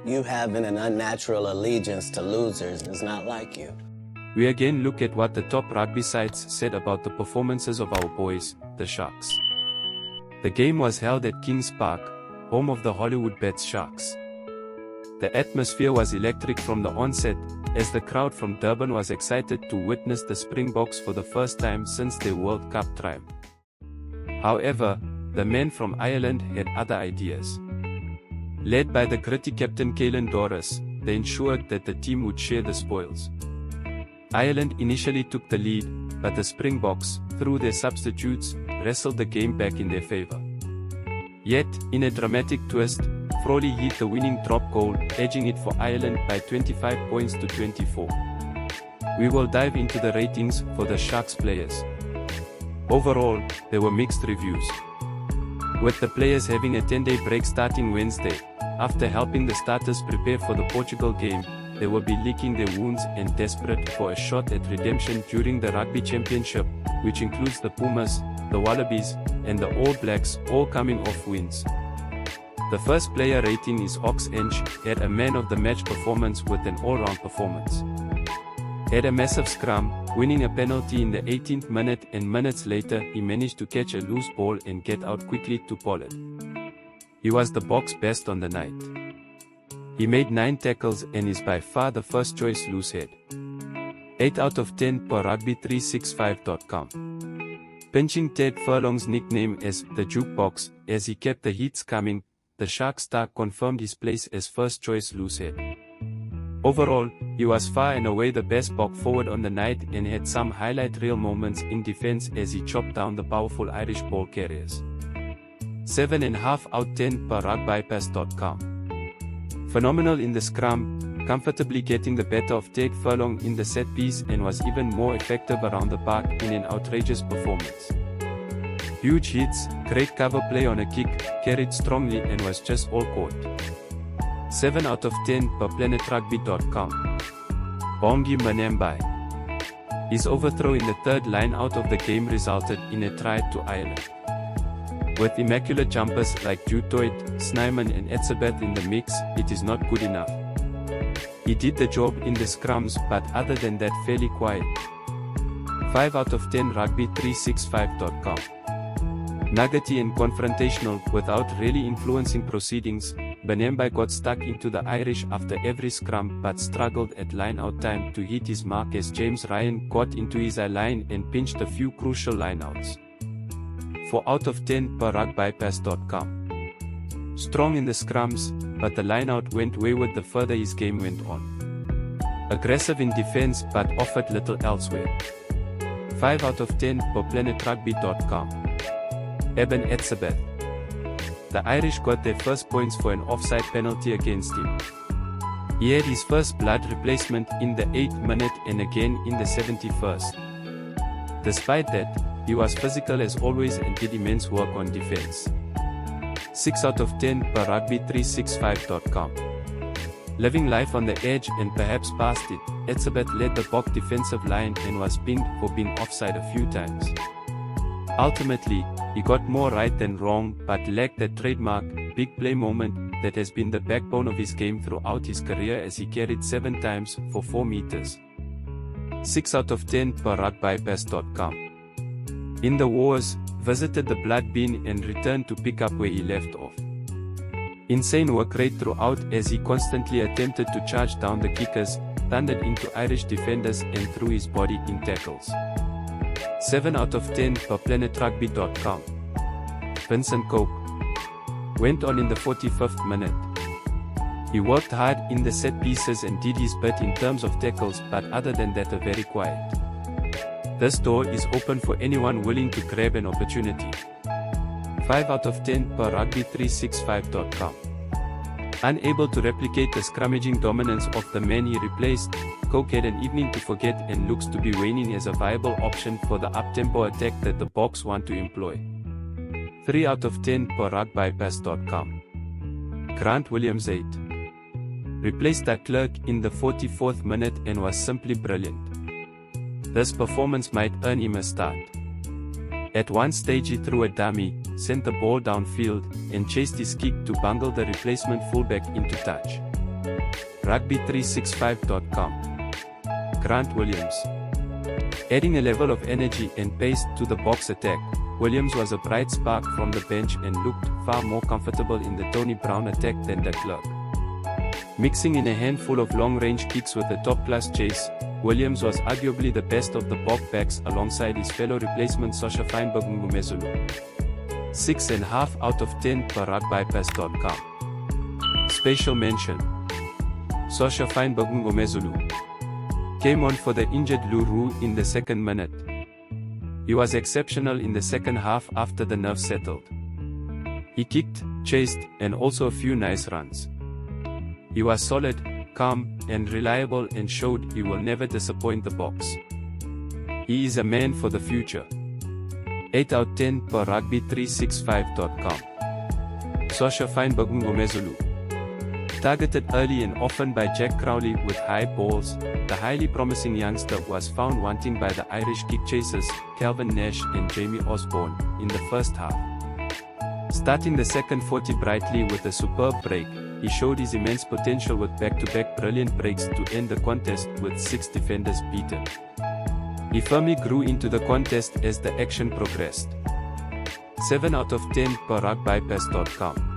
You having an unnatural allegiance to losers is not like you. We again look at what the top rugby sites said about the performances of our boys, the Sharks. The game was held at Kings Park, home of the Hollywood Bets Sharks. The atmosphere was electric from the onset, as the crowd from Durban was excited to witness the Springboks for the first time since their World Cup triumph. However, the men from Ireland had other ideas. Led by the gritty captain Caelan Doris, they ensured that the team would share the spoils. Ireland initially took the lead, but the Springboks, through their substitutes, wrestled the game back in their favour. Yet, in a dramatic twist, Frawley hit the winning drop goal, edging it for Ireland by 25 points to 24. We will dive into the ratings for the Sharks players. Overall, there were mixed reviews. With the players having a 10-day break starting Wednesday, after helping the starters prepare for the Portugal game, they will be licking their wounds and desperate for a shot at redemption during the Rugby Championship, which includes the Pumas, the Wallabies, and the All Blacks, all coming off wins. The first player rating is Ox-Ench, had a man-of-the-match performance with an all-round performance. Had a massive scrum, winning a penalty in the 18th minute, and minutes later he managed to catch a loose ball and get out quickly to Pollard. He was the box best on the night. He made 9 tackles and is by far the first choice loosehead. 8 out of 10 per Rugby365.com. Pinching Ted Furlong's nickname as the Jukebox, as he kept the hits coming, the Shark star confirmed his place as first choice loosehead. Overall, he was far and away the best back forward on the night and had some highlight reel moments in defense as he chopped down the powerful Irish ball carriers. 7.5 out 10 per rugbypass.com. Phenomenal in the scrum, comfortably getting the better of Ted Furlong in the set piece, and was even more effective around the park in an outrageous performance. Huge hits, great cover play on a kick, carried strongly and was just all caught. 7 out of 10 per planetrugby.com. Bongi Manembai. His overthrow in the third line out of the game resulted in a try to Ireland. With immaculate jumpers like Jutoit, Snyman and Etzebeth in the mix, it is not good enough. He did the job in the scrums, but other than that fairly quiet. 5 out of 10 Rugby365.com. Nuggety and confrontational, without really influencing proceedings, Benembai got stuck into the Irish after every scrum but struggled at line-out time to hit his mark as James Ryan got into his line and pinched a few crucial line-outs. 4 out of 10 per rugbypass.com. Strong in the scrums, but the line-out went wayward the further his game went on. Aggressive in defense but offered little elsewhere. 5 out of 10 per planetrugby.com. Eben Etzebeth. The Irish got their first points for an offside penalty against him. He had his first blood replacement in the 8th minute and again in the 71st. Despite that, he was physical as always and did immense work on defense. 6 out of 10 per rugby365.com. Living life on the edge and perhaps past it, Etzebeth led the Bok defensive line and was pinged for being offside a few times. Ultimately, he got more right than wrong but lacked that trademark, big play moment that has been the backbone of his game throughout his career, as he carried 7 times for 4 meters. 6 out of 10 per rugbypass.com. In the wars, visited the blood bin and returned to pick up where he left off. Insane work rate throughout as he constantly attempted to charge down the kickers, thundered into Irish defenders and threw his body in tackles. 7 out of 10 per planetrugby.com. Vincent Cope. Went on in the 45th minute. He worked hard in the set pieces and did his bit in terms of tackles, but other than that very quiet. This door is open for anyone willing to grab an opportunity. 5 out of 10 per rugby365.com. Unable to replicate the scrummaging dominance of the man he replaced, Coke had an evening to forget and looks to be waning as a viable option for the up-tempo attack that the Boks want to employ. 3 out of 10 per rugbypass.com. Grant Williams 8. Replaced de Klerk in the 44th minute and was simply brilliant. This performance might earn him a start. At one stage he threw a dummy, sent the ball downfield, and chased his kick to bungle the replacement fullback into touch. Rugby365.com. Grant Williams. Adding a level of energy and pace to the Boks attack, Williams was a bright spark from the bench and looked far more comfortable in the Tony Brown attack than de Klerk. Mixing in a handful of long-range kicks with a top-class chase, Williams was arguably the best of the Bok backs alongside his fellow replacement Sosha Feinberg Ngumezulu. 6.5 out of 10 per rugbypass.com. Special mention. Sosha Feinberg Ngumezulu came on for the injured Luru in the second minute. He was exceptional in the second half after the nerves settled. He kicked, chased, and also a few nice runs. He was solid, calm, and reliable and showed he will never disappoint the Boks. He is a man for the future. 8 out of 10 per rugby365.com. Sosha Feinberg Ngumezulu. Targeted early and often by Jack Frawley with high balls, the highly promising youngster was found wanting by the Irish kick chasers, Calvin Nash and Jamie Osborne, in the first half. Starting the second 40 brightly with a superb break, he showed his immense potential with back-to-back brilliant breaks to end the contest with 6 defenders beaten. He firmly grew into the contest as the action progressed. 7 out of 10 per rugbypass.com.